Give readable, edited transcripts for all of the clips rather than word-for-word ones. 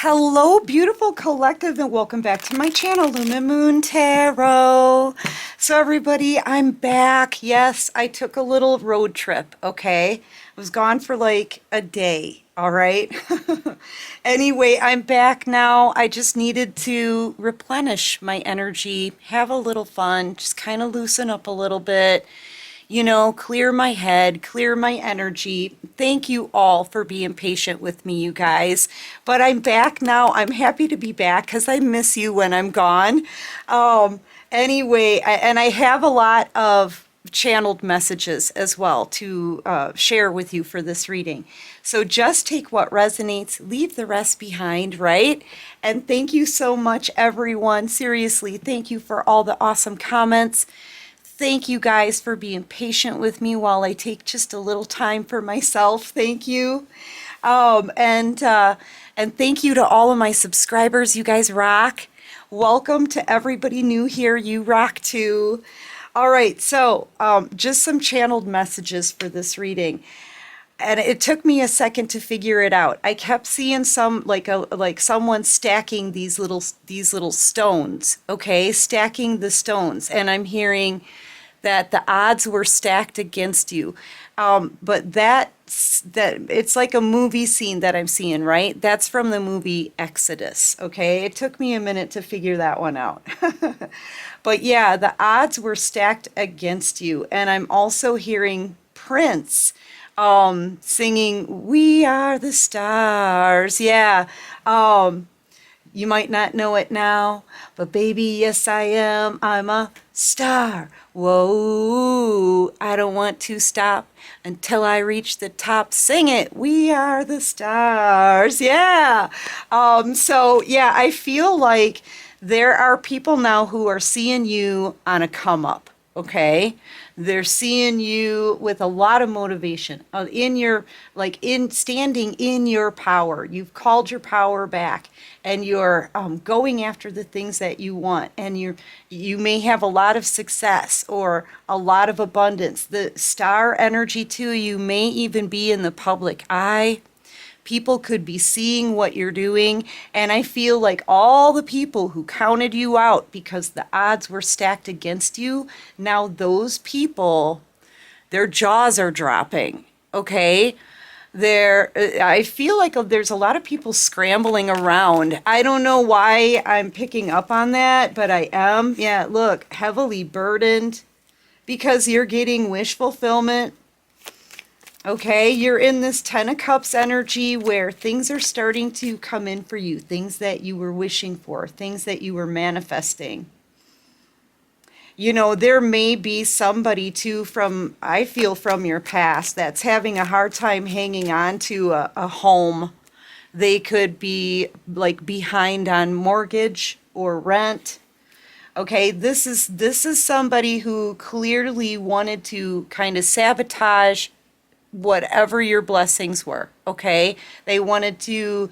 Hello, beautiful collective, and welcome back to my channel, Lumen Moon Tarot. So everybody, I'm back. Yes, I took a little road trip, okay? I was gone for like a day, all right? Anyway, I'm back now. I just needed to replenish my energy, have a little fun, just kind of loosen up a little bit, clear my head, clear my energy. Thank you all for being patient with me, you guys. But I'm back now. I'm happy to be back because I miss you when I'm gone. Anyway, and I have a lot of channeled messages as well to share with you for this reading. So just take what resonates, leave the rest behind, right? And thank you so much, everyone. Seriously, thank you for all the awesome comments. Thank you guys for being patient with me while I take just a little time for myself. Thank you. And thank you to all of my subscribers. You guys rock. Welcome to everybody new here. You rock too. All right, so just some channeled messages for this reading. And it took me a second to figure it out. I kept seeing some like someone stacking these little stones, okay? Stacking the stones, and I'm hearing that the odds were stacked against you. But that it's like a movie scene that I'm seeing, right? That's from the movie Exodus, okay? It took me a minute to figure that one out. But yeah, the odds were stacked against you. And I'm also hearing Prince singing "We Are the Stars." Yeah. You might not know it now, but baby, yes I am. I'm a star. Whoa, I don't want to stop until I reach the top. Sing it. We are the stars. Yeah. So yeah, I feel like there are people now who are seeing you on a come up. Okay, they're seeing you with a lot of motivation in your in standing in your power. You've called your power back, and you're going after the things that you want, and you may have a lot of success or a lot of abundance. The star energy too. You may even be in the public eye. People could be seeing what you're doing, and I feel like all the people who counted you out because the odds were stacked against you, now those people, their jaws are dropping, okay? I feel like there's a lot of people scrambling around. I don't know why I'm picking up on that, but I am. Yeah, look, heavily burdened because you're getting wish fulfillment. Okay, you're in this Ten of Cups energy where things are starting to come in for you, things that you were wishing for, things that you were manifesting. There may be somebody too I feel from your past that's having a hard time hanging on to a home. They could be like behind on mortgage or rent. Okay, this is somebody who clearly wanted to kind of sabotage whatever your blessings were, okay? They wanted to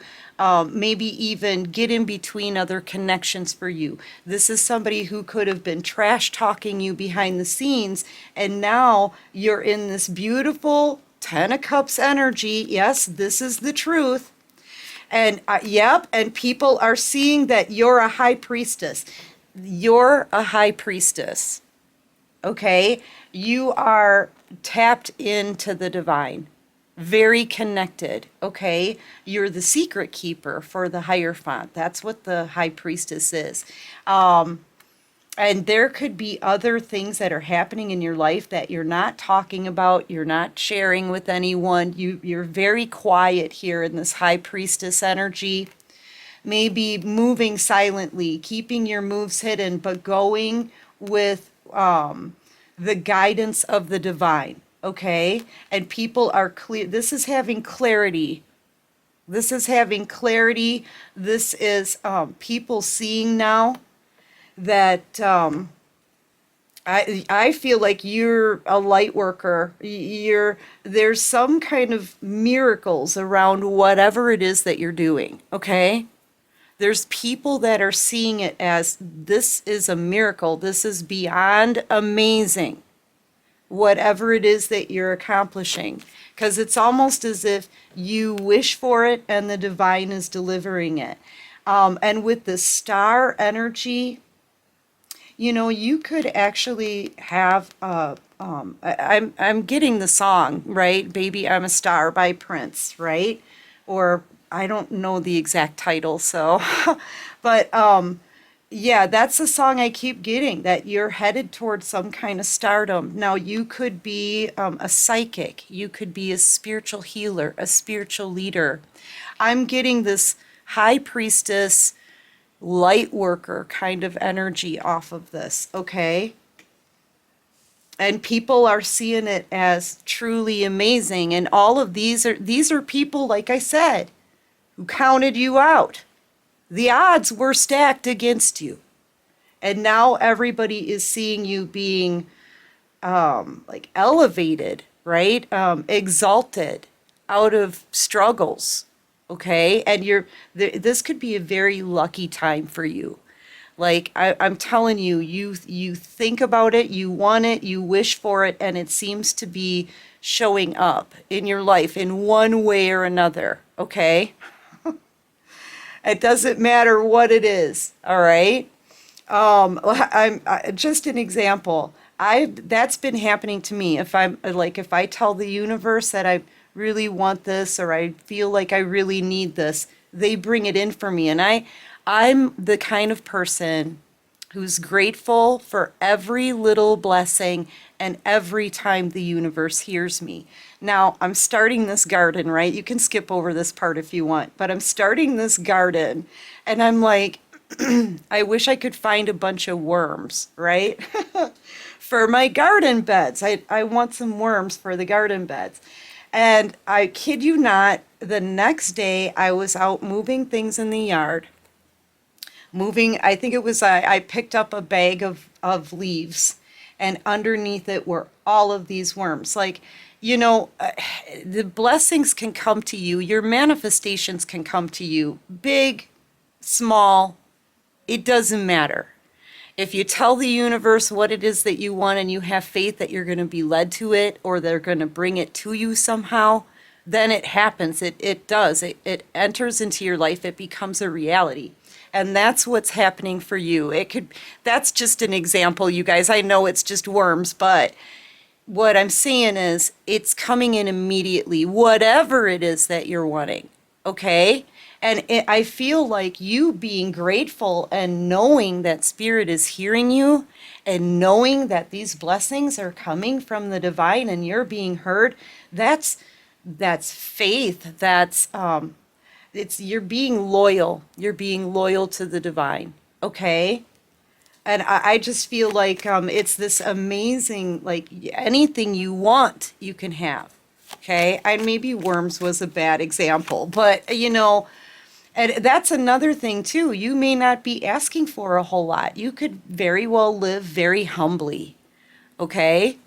maybe even get in between other connections for you. This is somebody who could have been trash talking you behind the scenes, and now you're in this beautiful Ten of Cups energy. Yes, this is the truth. And yep, and people are seeing that you're a high priestess. You're a high priestess. Okay, you are tapped into the divine, very connected. Okay, you're the secret keeper for the Hierophant. That's what the high priestess is. And there could be other things that are happening in your life that you're not talking about, you're not sharing with anyone. You're very quiet here in this high priestess energy. Maybe moving silently, keeping your moves hidden, but going with the guidance of the divine, okay? And people are clear. This is having clarity. This is having clarity. This is people seeing now that I feel like you're a light worker. There's some kind of miracles around whatever it is that you're doing, okay? There's people that are seeing it as this is a miracle. This is beyond amazing. whatever it is that you're accomplishing. Because it's almost as if you wish for it and the divine is delivering it. And with the star energy, you know, you could actually have I'm getting the song, right? Baby, I'm a Star by Prince, right? Or I don't know the exact title, so but yeah, that's the song I keep getting, that you're headed towards some kind of stardom. Now, you could be a psychic, you could be a spiritual healer, a spiritual leader. I'm getting this high priestess, light worker kind of energy off of this, okay? And people are seeing it as truly amazing. And all of these are people, like I said, who counted you out. The odds were stacked against you. And now everybody is seeing you being like elevated, right? Exalted out of struggles. Okay? And this could be a very lucky time for you. Like I'm telling you, you think about it, you want it, you wish for it, and it seems to be showing up in your life in one way or another, okay? It doesn't matter what it is, all right? Just an example. That's been happening to me. If I tell the universe that I really want this, or I feel like I really need this, they bring it in for me. And I'm the kind of person who's grateful for every little blessing and every time the universe hears me. Now, I'm starting this garden, right? You can skip over this part if you want, but I'm starting this garden, and I'm like, I wish I could find a bunch of worms, right? For my garden beds. I want some worms for the garden beds. And I kid you not, the next day I was out moving things in the yard. I think it was, I picked up a bag of leaves, and underneath it were all of these worms. Like, you know, the blessings can come to you, your manifestations can come to you, big, small, it doesn't matter. If you tell the universe what it is that you want and you have faith that you're going to be led to it, or they're going to bring it to you somehow, then it happens. It does. It enters into your life. It becomes a reality. And that's what's happening for you. That's just an example, you guys. I know it's just worms, but what I'm saying is it's coming in immediately, whatever it is that you're wanting, okay? And I feel like you being grateful and knowing that Spirit is hearing you, and knowing that these blessings are coming from the divine and you're being heard, that's faith. You're being loyal. You're being loyal to the divine, okay? And I just feel like it's this amazing, like anything you want, you can have, okay? Maybe worms was a bad example, but you know, and that's another thing too. You may not be asking for a whole lot. You could very well live very humbly, okay?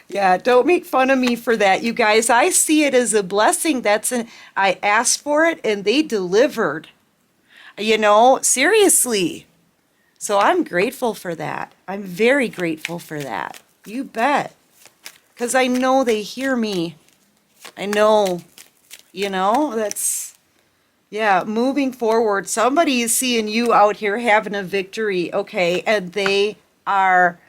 Yeah, don't make fun of me for that, you guys. I see it as a blessing. I asked for it and they delivered. You know, seriously. So I'm grateful for that. I'm very grateful for that. You bet. Because I know they hear me. I know, yeah, moving forward. Somebody is seeing you out here having a victory, okay, and they are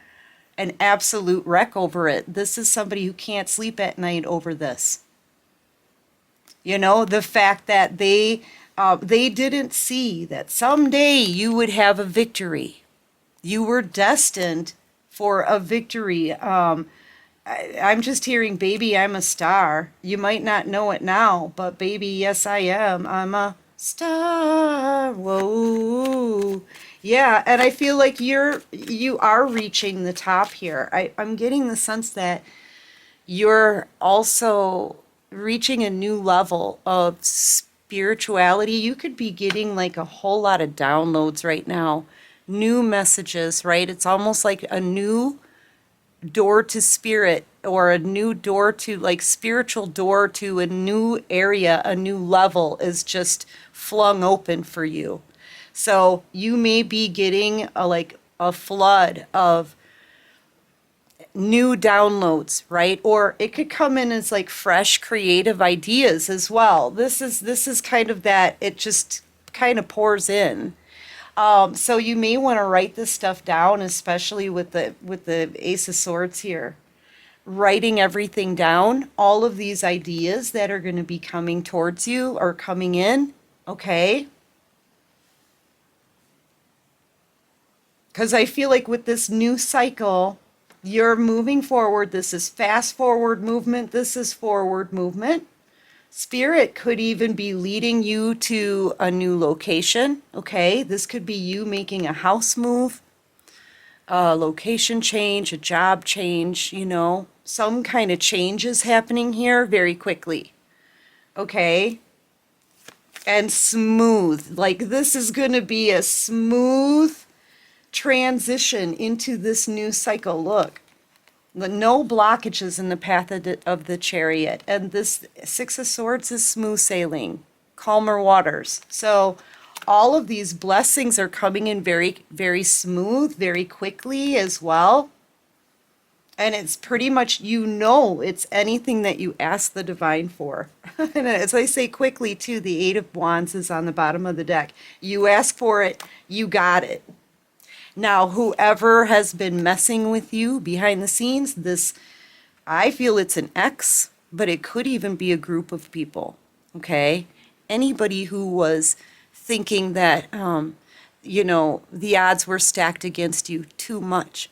an absolute wreck over it. This is somebody who can't sleep at night over this. You know, the fact that they didn't see that someday you would have a victory. You were destined for a victory. I'm just hearing, baby, I'm a star. You might not know it now, but baby, yes, I am. I'm a star. Whoa. Yeah, and I feel like you are reaching the top here. I'm getting the sense that you're also reaching a new level of spirituality. You could be getting like a whole lot of downloads right now, new messages, right? It's almost like a new door to spirit, or a new door to, like, spiritual door to a new area, a new level is just flung open for you. So you may be getting a flood of new downloads, right? Or it could come in as like fresh creative ideas as well. This is kind of that, it just kind of pours in. So you may want to write this stuff down, especially with the Ace of Swords here. Writing everything down, all of these ideas that are going to be coming towards you or coming in, okay? Because I feel like with this new cycle, you're moving forward. This is fast forward movement. This is forward movement. Spirit could even be leading you to a new location, okay? This could be you making a house move, a location change, a job change, you know, some kind of change is happening here very quickly, okay? And smooth, like this is going to be a smooth transition into this new cycle. Look, no blockages in the path of the chariot. And this Six of Swords is smooth sailing, calmer waters. So all of these blessings are coming in very, very smooth, very quickly as well. And it's pretty much, you know, it's anything that you ask the divine for. And as I say quickly too, the Eight of Wands is on the bottom of the deck. You ask for it, you got it. Now, whoever has been messing with you behind the scenes, this, I feel it's an ex, but it could even be a group of people, okay? Anybody who was thinking that, you know, the odds were stacked against you too much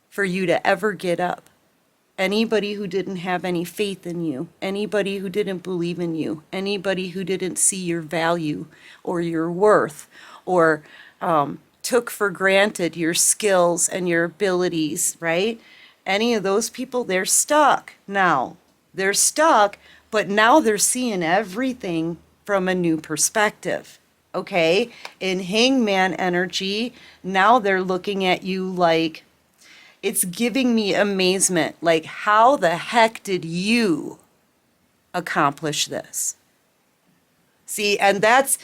for you to ever get up. Anybody who didn't have any faith in you, anybody who didn't believe in you, anybody who didn't see your value or your worth or, took for granted your skills and your abilities, right? Any of those people, they're stuck now. They're stuck, but now they're seeing everything from a new perspective, okay? In Hangman energy, now they're looking at you like, it's giving me amazement. Like, how the heck did you accomplish this? See, and that's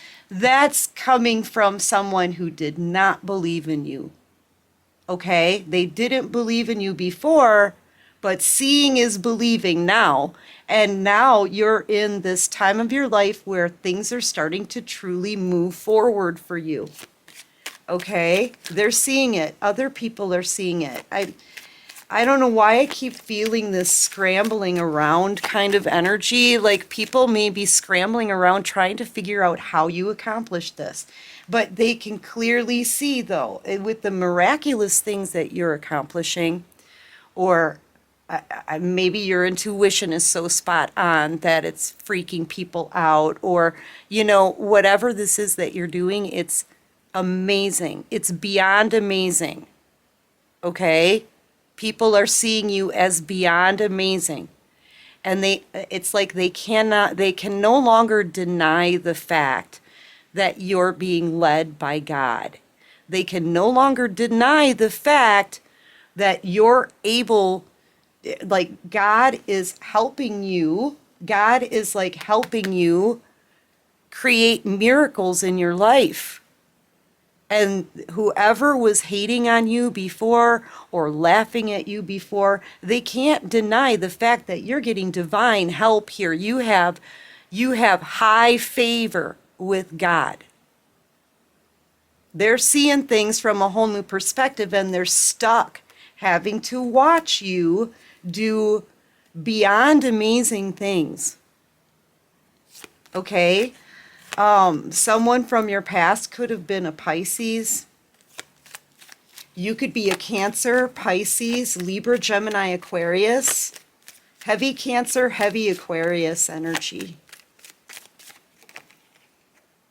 coming from someone who did not believe in you. Okay? They didn't believe in you before, but seeing is believing now. And now you're in this time of your life where things are starting to truly move forward for you. Okay? They're seeing it. Other people are seeing it. I don't know why I keep feeling this scrambling around kind of energy. Like people may be scrambling around trying to figure out how you accomplish this. But they can clearly see, though, with the miraculous things that you're accomplishing, or maybe your intuition is so spot on that it's freaking people out, or, you know, whatever this is that you're doing, it's amazing. It's beyond amazing. Okay? People are seeing you as beyond amazing. And it's like they can no longer deny the fact that you're being led by God. They can no longer deny the fact that you're able, like God is helping you. God is like helping you create miracles in your life. And whoever was hating on you before or laughing at you before, they can't deny the fact that you're getting divine help here. You have high favor with God. They're seeing things from a whole new perspective, and they're stuck having to watch you do beyond amazing things. Okay? Someone from your past could have been a Pisces. You could be a Cancer, Pisces, Libra, Gemini, Aquarius. Heavy Cancer, heavy Aquarius energy.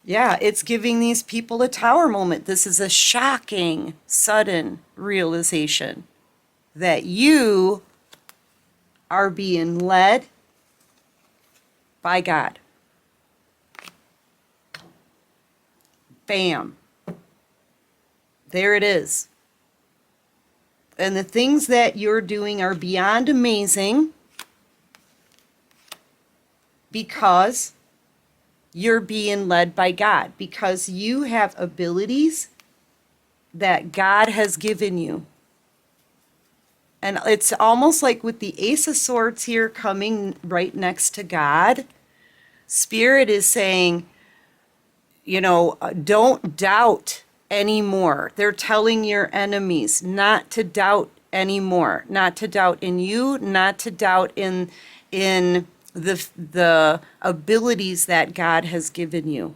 Yeah, it's giving these people a tower moment. This is a shocking, sudden realization that you are being led by God. Bam. There it is. And the things that you're doing are beyond amazing because you're being led by God, because you have abilities that God has given you. And it's almost like with the Ace of Swords here coming right next to God, Spirit is saying, don't doubt anymore. They're telling your enemies not to doubt anymore, not to doubt in you, not to doubt in the abilities that God has given you.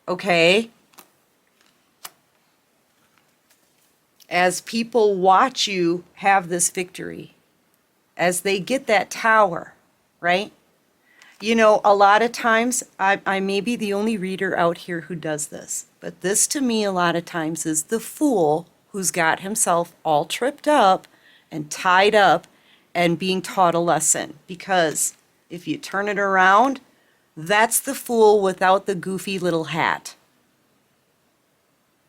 Okay? As people watch you have this victory, as they get that tower, right? A lot of times, I may be the only reader out here who does this, but this to me a lot of times is the fool who's got himself all tripped up and tied up and being taught a lesson. Because if you turn it around, that's the fool without the goofy little hat.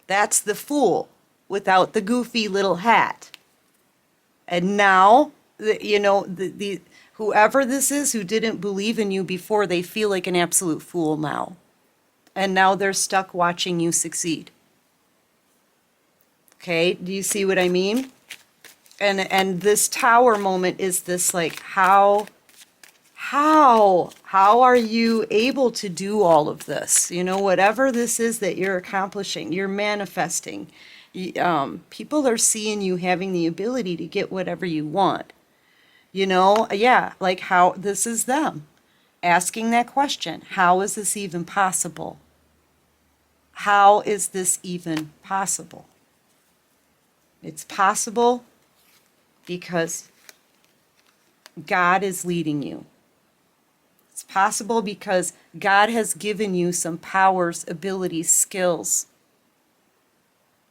That's the fool without the goofy little hat. And now, whoever this is who didn't believe in you before, they feel like an absolute fool now. And now they're stuck watching you succeed. Okay, do you see what I mean? And this tower moment is this like, how are you able to do all of this? Whatever this is that you're accomplishing, you're manifesting. People are seeing you having the ability to get whatever you want. Like how this is them asking that question. How is this even possible? How is this even possible? It's possible because God is leading you. It's possible because God has given you some powers, abilities, skills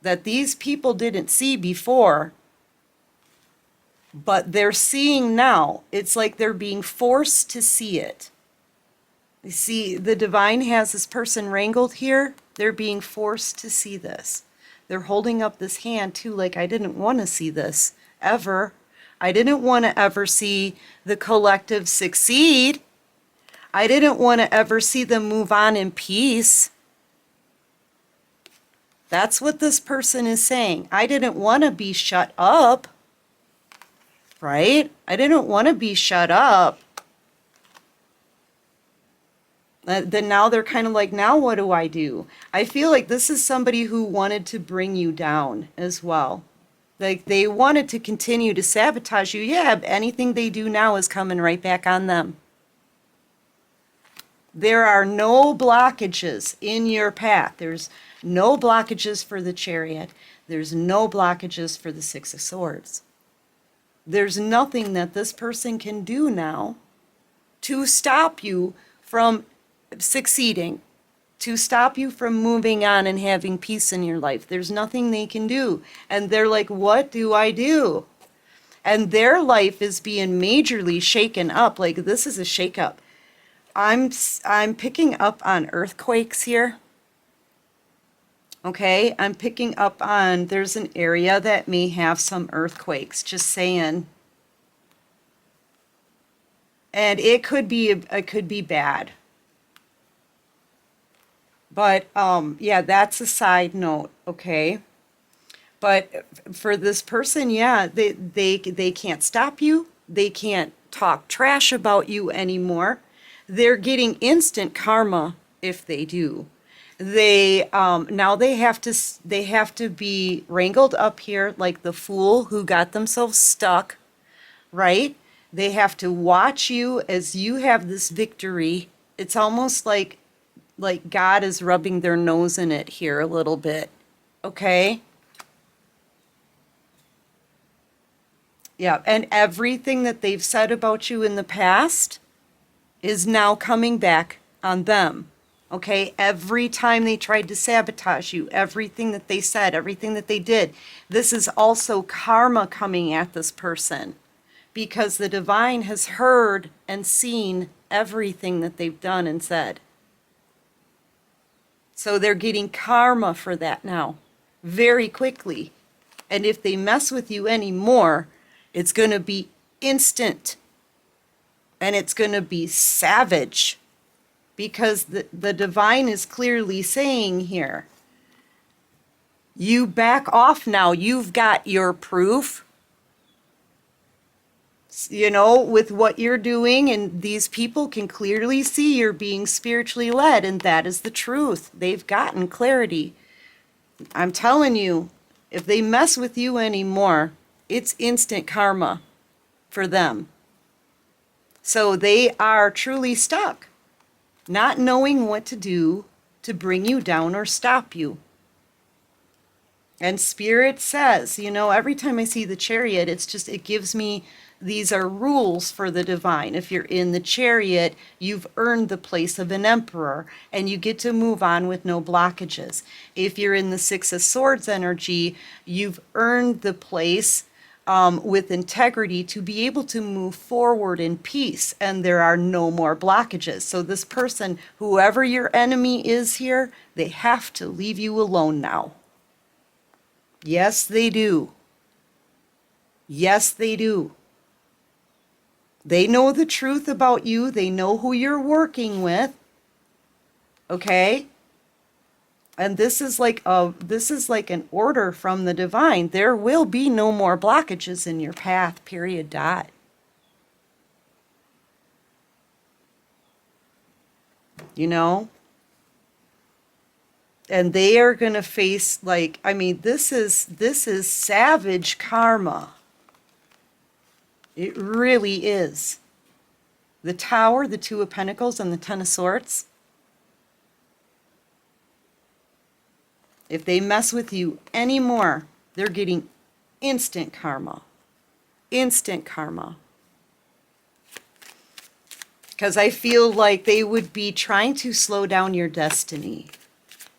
that these people didn't see before, but they're seeing now. It's like they're being forced to see it. You see, the divine has this person wrangled here. They're being forced to see this. They're holding up this hand too, like, I didn't want to see this ever. I didn't want to ever see the collective succeed. I didn't want to ever see them move on in peace. That's what this person is saying. I didn't want to be shut up. Right? I didn't want to be shut up. Then now they're kind of like, now what do I do? I feel like this is somebody who wanted to bring you down as well. Like they wanted to continue to sabotage you. Yeah, anything they do now is coming right back on them. There are no blockages in your path. There's no blockages for the Chariot. There's no blockages for the Six of Swords. There's nothing that this person can do now to stop you from succeeding, to stop you from moving on and having peace in your life. There's nothing they can do. And they're like, what do I do? And their life is being majorly shaken up. Like this is a shakeup. I'm picking up on earthquakes here. Okay, I'm picking up on, there's an area that may have some earthquakes, just saying. And it could be bad. But yeah, that's a side note, okay? But for this person, yeah, they can't stop you. They can't talk trash about you anymore. They're getting instant karma if they do. They now they have to be wrangled up here like the fool who got themselves stuck, right? They have to watch you as you have this victory. It's almost like God is rubbing their nose in it here a little bit. Okay? Yeah, and everything that they've said about you in the past is now coming back on them. Okay, every time they tried to sabotage you, everything that they said, everything that they did, this is also karma coming at this person because the divine has heard and seen everything that they've done and said. So they're getting karma for that now very quickly. And if they mess with you anymore, it's going to be instant and it's going to be savage. Because the divine is clearly saying here, you back off now. You've got your proof. You know, with what you're doing, and these people can clearly see you're being spiritually led, and that is the truth. They've gotten clarity. I'm telling you, if they mess with you anymore, it's instant karma for them. So they are truly stuck, not knowing what to do to bring you down or stop you. And Spirit says, you know, every time I see the Chariot, it gives me, these are rules for the divine. If you're in the Chariot, you've earned the place of an emperor, and you get to move on with no blockages. If you're in the Six of Swords energy, you've earned the place with integrity to be able to move forward in peace, and there are no more blockages. So this person, whoever your enemy is here, they have to leave you alone now. Yes, they do. Yes, they do. They know the truth about you. They know who you're working with. Okay? And this is like an order from the divine. There will be no more blockages in your path, period, dot. You know? And they are going to face, like, I mean, this is savage karma. It really is. The Tower, the Two of Pentacles, and the Ten of Swords. If they mess with you anymore, they're getting instant karma. Instant karma. Because I feel like they would be trying to slow down your destiny.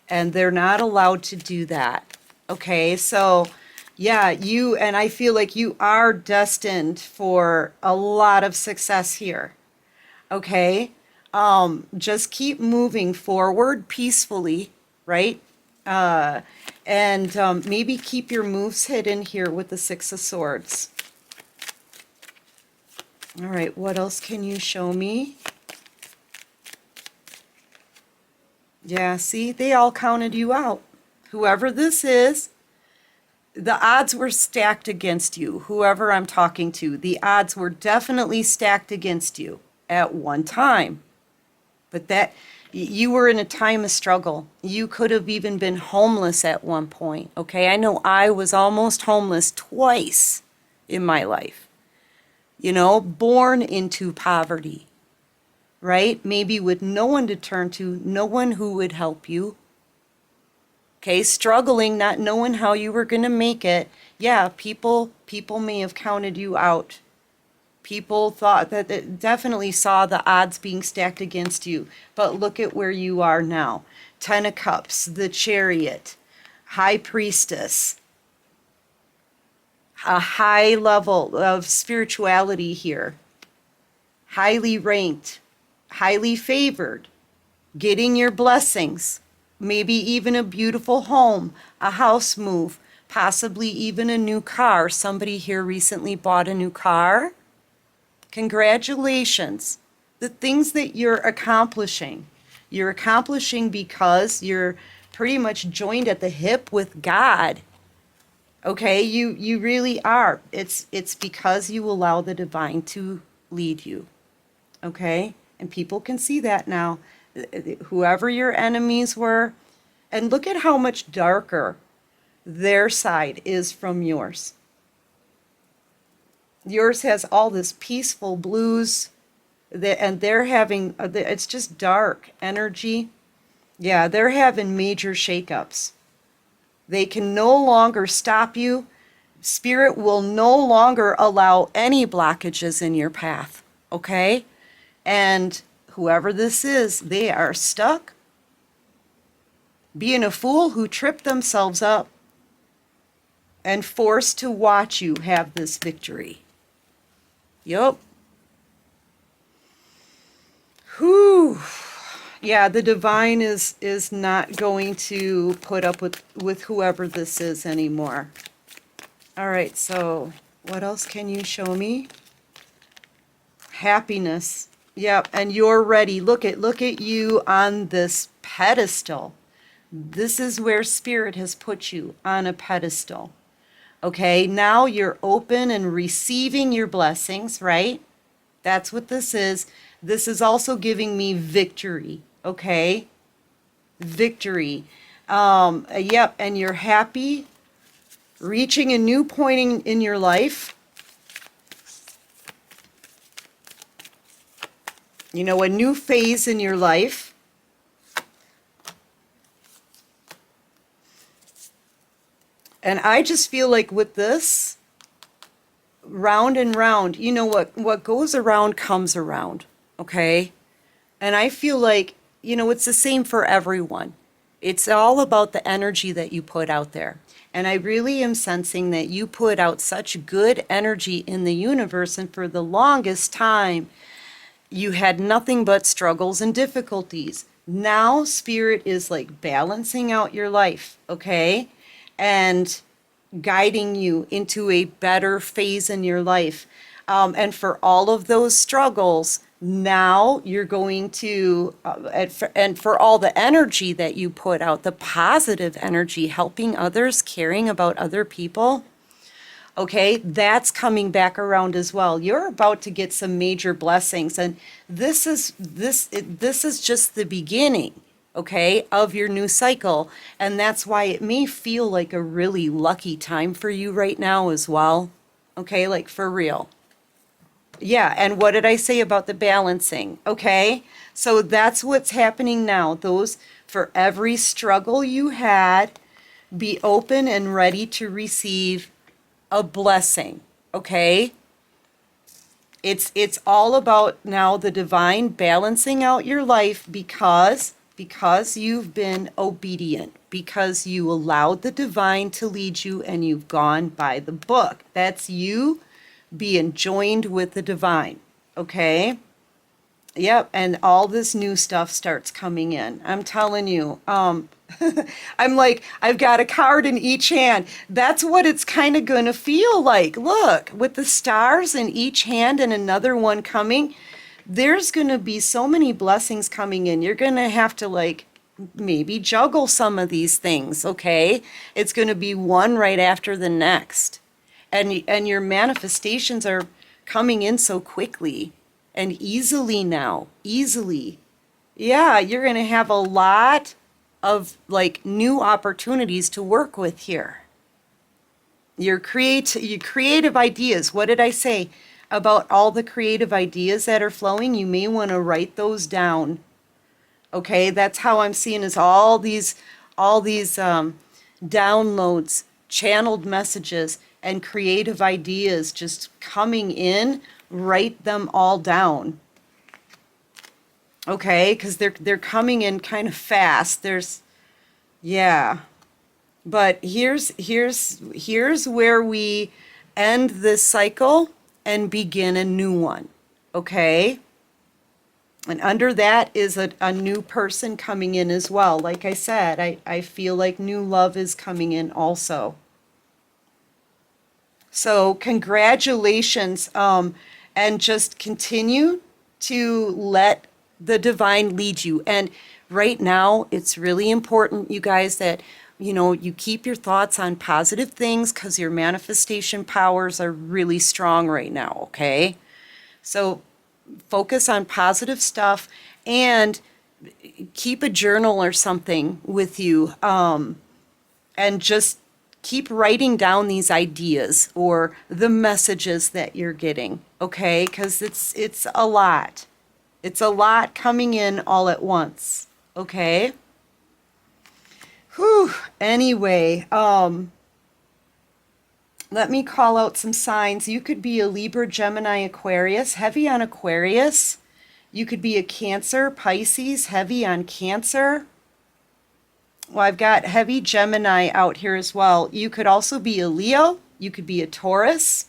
And they're not allowed to do that. Okay, so yeah, and I feel like you are destined for a lot of success here. Okay, just keep moving forward peacefully, right? And maybe keep your moves hidden here with the Six of Swords. All right, what else can you show me? Yeah, see, they all counted you out. Whoever this is, the odds were stacked against you. Whoever I'm talking to, the odds were definitely stacked against you at one time. But that, you were in a time of struggle. You could have even been homeless at one point, okay? I know I was almost homeless twice in my life. You know, born into poverty. Right? Maybe with no one to turn to, no one who would help you. Okay, struggling, not knowing how you were going to make it. Yeah, people may have counted you out. People thought that definitely saw the odds being stacked against you. But look at where you are now. Ten of Cups, the Chariot, High Priestess. A high level of spirituality here. Highly ranked. Highly favored, getting your blessings, maybe even a beautiful home, a house move, possibly even a new car. Somebody here recently bought a new car. Congratulations. The things that you're accomplishing because you're pretty much joined at the hip with God. Okay, you really are. It's because you allow the divine to lead you. Okay? And people can see that now. Whoever your enemies were, and look at how much darker their side is from yours. Yours has all this peaceful blues, and they're having, it's just dark energy. Yeah, they're having major shakeups. They can no longer stop you. Spirit will no longer allow any blockages in your path. Okay? And whoever this is, they are stuck being a fool who tripped themselves up and forced to watch you have this victory. Yup. Whew. Yeah, the divine is not going to put up with whoever this is anymore. All right, so what else can you show me? Happiness. Yep, and you're ready. Look at you on this pedestal. This is where Spirit has put you, on a pedestal. Okay, now you're open and receiving your blessings, right? That's what this is. This is also giving me victory, okay? Victory. Yep, and you're happy, reaching a new point in your life. You know, a new phase in your life. And I just feel like with this, round and round, you know, what goes around comes around, okay? And I feel like, you know, it's the same for everyone. It's all about the energy that you put out there. And I really am sensing that you put out such good energy in the universe, and for the longest time, you had nothing but struggles and difficulties. Now, Spirit is like balancing out your life, okay? And guiding you into a better phase in your life. And for all of those struggles, now you're going to, and for all the energy that you put out, the positive energy, helping others, caring about other people, okay, that's coming back around as well. You're about to get some major blessings, and this is just the beginning, okay, of your new cycle. And that's why it may feel like a really lucky time for you right now as well. Okay, like for real. Yeah, and what did I say about the balancing? Okay, so that's what's happening now. Those, for every struggle you had, be open and ready to receive a blessing, okay? It's all about now the divine balancing out your life because you've been obedient, because you allowed the divine to lead you and you've gone by the book. That's you being joined with the divine, okay? Yep, and all this new stuff starts coming in. I'm telling you, I'm like, I've got a card in each hand. That's what it's kind of going to feel like. Look, with the stars in each hand and another one coming, there's going to be so many blessings coming in. You're going to have to like maybe juggle some of these things, okay? It's going to be one right after the next. And your manifestations are coming in so quickly and easily now, easily. Yeah, you're going to have a lot of like new opportunities to work with here. Your creative ideas. What did I say about all the creative ideas that are flowing? You may want to write those down. Okay, that's how I'm seeing is all these downloads, channeled messages, and creative ideas just coming in. Write them all down. Okay, because they're coming in kind of fast. Yeah. But here's where we end this cycle and begin a new one. Okay? And under that is a new person coming in as well. Like I said, I feel like new love is coming in also. So congratulations, and just continue to let the divine lead you. And right now, it's really important, you guys, that you keep your thoughts on positive things because your manifestation powers are really strong right now, okay? So focus on positive stuff and keep a journal or something with you, and just keep writing down these ideas or the messages that you're getting, okay? Because it's a lot. It's a lot coming in all at once, okay? Whew. Anyway, let me call out some signs. You could be a Libra, Gemini, Aquarius, heavy on Aquarius. You could be a Cancer, Pisces, heavy on Cancer. Well, I've got heavy Gemini out here as well. You could also be a Leo. You could be a Taurus.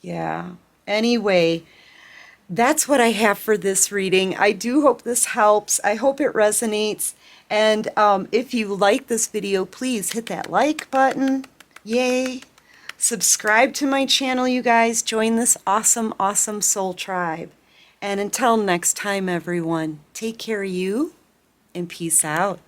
Yeah. Anyway, that's what I have for this reading. I do hope this helps. I hope it resonates. And if you like this video, please hit that like button. Yay. Subscribe to my channel, you guys. Join this awesome, awesome soul tribe. And until next time, everyone, take care of you and peace out.